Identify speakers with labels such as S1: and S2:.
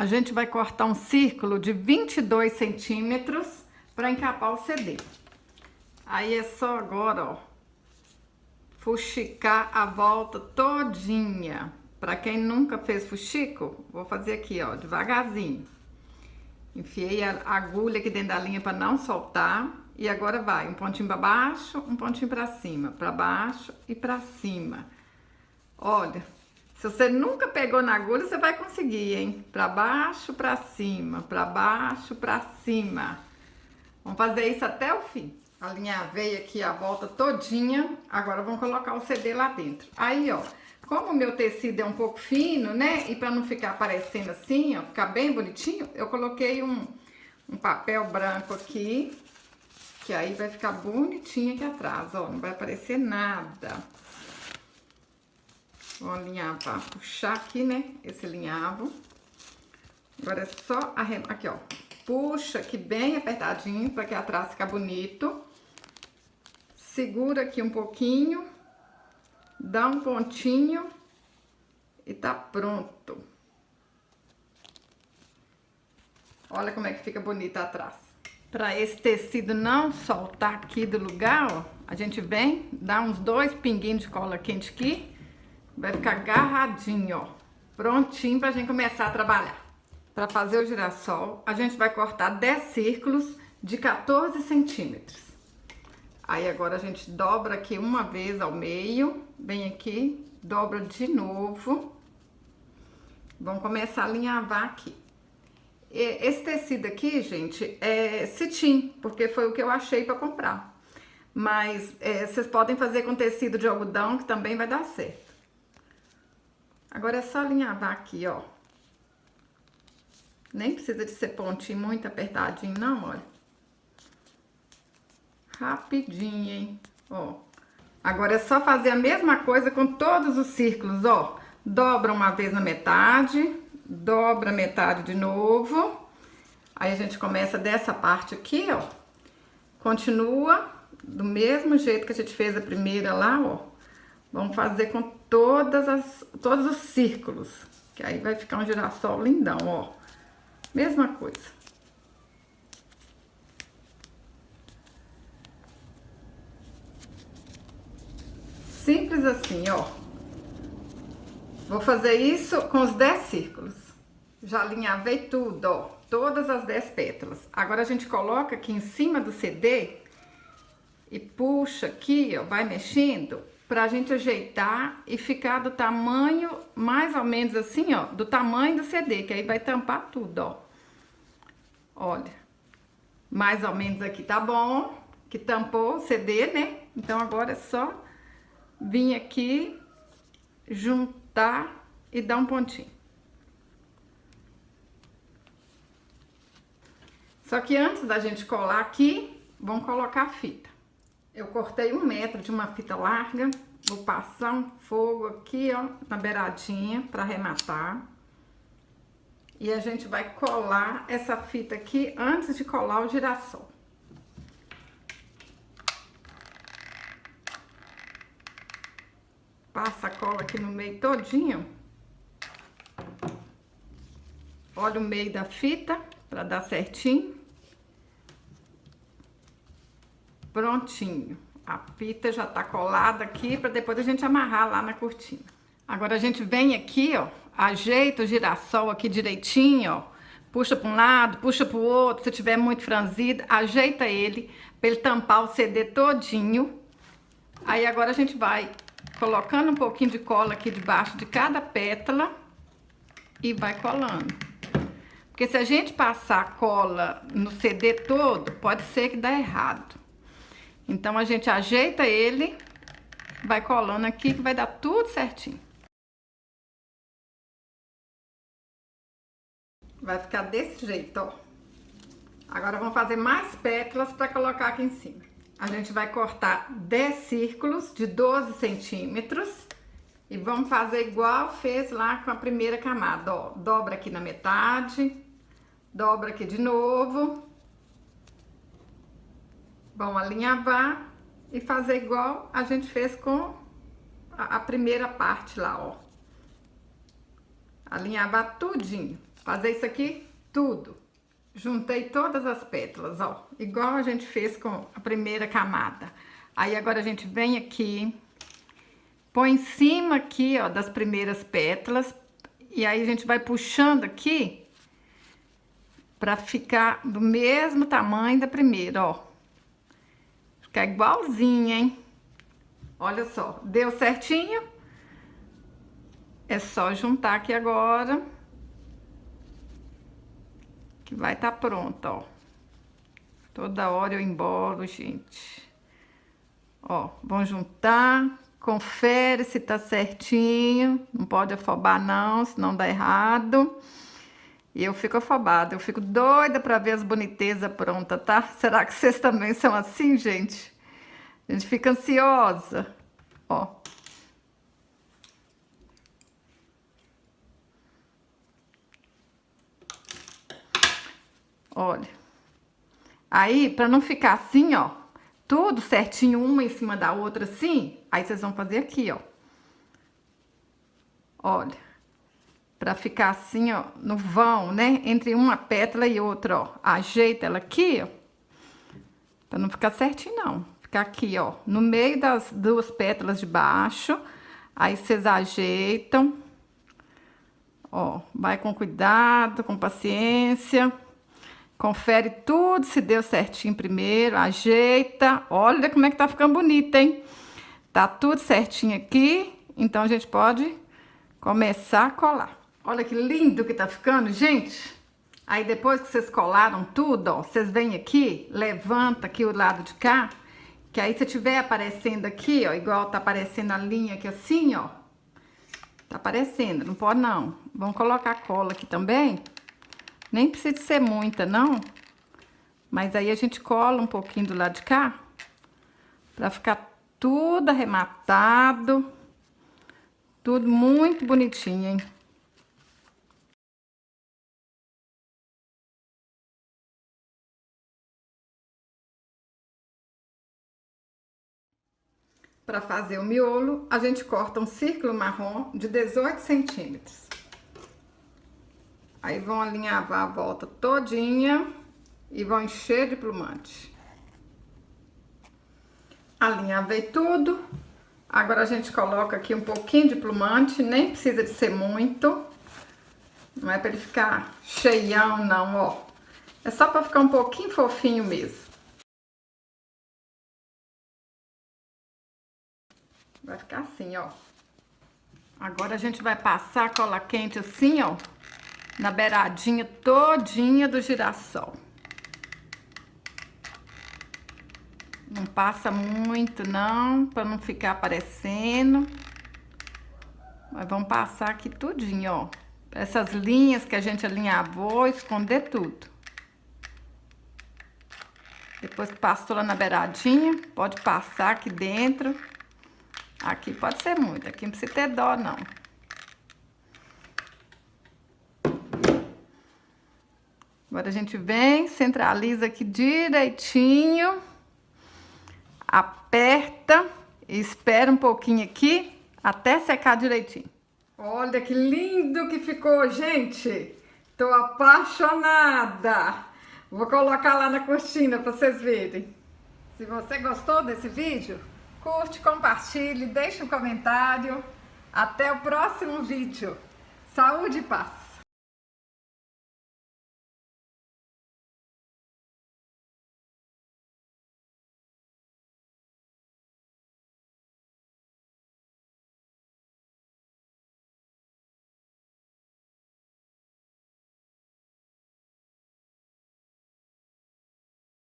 S1: A gente vai cortar um círculo de 22 centímetros para encapar o CD. Aí é só agora, ó, fuxicar a volta todinha. Para quem nunca fez fuxico, vou fazer aqui, ó, devagarzinho. Enfiei a agulha aqui dentro da linha para não soltar. E agora vai um pontinho para baixo, um pontinho para cima, para baixo e para cima. Olha, se você nunca pegou na agulha, você vai conseguir, hein? Para baixo, para cima, para baixo, para cima. Vamos fazer isso até o fim. Alinhavei aqui a volta todinha. Agora vamos colocar o CD lá dentro. Aí, ó, como o meu tecido é um pouco fino, né? E para não ficar parecendo assim, ó, ficar bem bonitinho, eu coloquei um papel branco aqui, que aí vai ficar bonitinho aqui atrás, ó, não vai aparecer nada. Vou alinhavar, puxar aqui, né, esse alinhavo. Agora é só aqui, ó, puxa aqui bem apertadinho para que atrás ficar bonito. Segura aqui um pouquinho, dá um pontinho e tá pronto. Olha como é que fica bonito atrás. Para esse tecido não soltar aqui do lugar, ó, a gente vem, dá uns 2 pinguinhos de cola quente aqui, vai ficar agarradinho, ó, prontinho pra gente começar a trabalhar. Para fazer o girassol, a gente vai cortar 10 círculos de 14 centímetros. Aí agora a gente dobra aqui uma vez ao meio, vem aqui, dobra de novo. Vamos começar a alinhavar aqui. Esse tecido aqui, gente, é cetim, porque foi o que eu achei para comprar. Mas vocês podem fazer com tecido de algodão, que também vai dar certo. Agora é só alinhavar aqui, ó. Nem precisa de ser pontinho muito apertadinho, não, olha. Rapidinho, hein? Ó. Agora é só fazer a mesma coisa com todos os círculos, ó. Dobra uma vez na metade, dobra a metade de novo. Aí a gente começa dessa parte aqui, ó. Continua do mesmo jeito que a gente fez a primeira lá, ó. Vamos fazer com todos os círculos, que aí vai ficar um girassol lindão, ó. Mesma coisa. Simples assim, ó. Vou fazer isso com os 10 círculos. Já alinhavei tudo, ó. Todas as 10 pétalas. Agora a gente coloca aqui em cima do CD e puxa aqui, ó, vai mexendo pra gente ajeitar e ficar do tamanho, mais ou menos assim, ó, do tamanho do CD, que aí vai tampar tudo, ó. Olha, mais ou menos aqui tá bom, que tampou o CD, né? Então agora é só vir aqui, juntar e dar um pontinho. Só que antes da gente colar aqui, vamos colocar a fita. Eu cortei 1 metro de uma fita larga, vou passar um fogo aqui, ó, na beiradinha para arrematar. E a gente vai colar essa fita aqui antes de colar o girassol. Passa a cola aqui no meio todinho. Olha o meio da fita para dar certinho. Prontinho. A fita já tá colada aqui para depois a gente amarrar lá na cortina. Agora a gente vem aqui, ó, ajeita o girassol aqui direitinho, ó. Puxa para um lado, puxa para o outro, se tiver muito franzido, ajeita ele para ele tampar o CD todinho. Aí agora a gente vai colocando um pouquinho de cola aqui debaixo de cada pétala e vai colando. Porque se a gente passar cola no CD todo, pode ser que dá errado. Então a gente ajeita ele, vai colando aqui que vai dar tudo certinho. Vai ficar desse jeito, ó. Agora vamos fazer mais pétalas para colocar aqui em cima. A gente vai cortar 10 círculos de 12 centímetros e vamos fazer igual fez lá com a primeira camada, ó. Dobra aqui na metade, dobra aqui de novo. Vamos alinhavar e fazer igual a gente fez com a primeira parte lá, ó. Alinhavar tudinho. Fazer isso aqui tudo. Juntei todas as pétalas, ó, igual a gente fez com a primeira camada. Aí agora a gente vem aqui, põe em cima aqui, ó, das primeiras pétalas, e aí a gente vai puxando aqui pra ficar do mesmo tamanho da primeira, ó. Ficar igualzinha, hein? Olha só, deu certinho? É só juntar aqui agora, que vai estar pronto, ó. Toda hora eu embolo, gente. Ó, vão juntar, confere se tá certinho, não pode afobar não, senão dá errado. E eu fico afobada, eu fico doida pra ver as bonitezas prontas, tá? Será que vocês também são assim, gente? A gente fica ansiosa, ó. Olha. Aí, pra não ficar assim, ó, tudo certinho, uma em cima da outra assim, aí vocês vão fazer aqui, ó. Olha. Pra ficar assim, ó, no vão, né? Entre uma pétala e outra, ó. Ajeita ela aqui, ó. Pra não ficar certinho, não. Ficar aqui, ó, no meio das duas pétalas de baixo. Aí vocês ajeitam. Ó, vai com cuidado, com paciência. Confere tudo se deu certinho primeiro. Ajeita. Olha como é que tá ficando bonito, hein? Tá tudo certinho aqui. Então a gente pode começar a colar. Olha que lindo que tá ficando, gente. Aí depois que vocês colaram tudo, ó, vocês vêm aqui, levanta aqui o lado de cá, que aí se tiver aparecendo aqui, ó, igual tá aparecendo a linha aqui assim, ó. Tá aparecendo, não pode não. Vamos colocar cola aqui também. Nem precisa ser muita, não. Mas aí a gente cola um pouquinho do lado de cá, pra ficar tudo arrematado. Tudo muito bonitinho, hein? Para fazer o miolo, a gente corta um círculo marrom de 18 centímetros. Aí vão alinhavar a volta todinha e vão encher de plumante. Alinhavei tudo. Agora a gente coloca aqui um pouquinho de plumante, nem precisa de ser muito. Não é para ele ficar cheião, não, ó. É só para ficar um pouquinho fofinho mesmo. Vai ficar assim, ó. Agora a gente vai passar a cola quente assim, ó, na beiradinha todinha do girassol. Não passa muito, não, para não ficar aparecendo. Mas vamos passar aqui tudinho, ó. Essas linhas que a gente alinhavou, esconder tudo. Depois que passou lá na beiradinha, pode passar aqui dentro. Aqui pode ser muito, aqui não precisa ter dó, não. Agora a gente vem, centraliza aqui direitinho. Aperta e espera um pouquinho aqui até secar direitinho. Olha que lindo que ficou, gente! Tô apaixonada! Vou colocar lá na cortina para vocês verem. Se você gostou desse vídeo, curte, compartilhe, deixe um comentário. Até o próximo vídeo. Saúde e paz!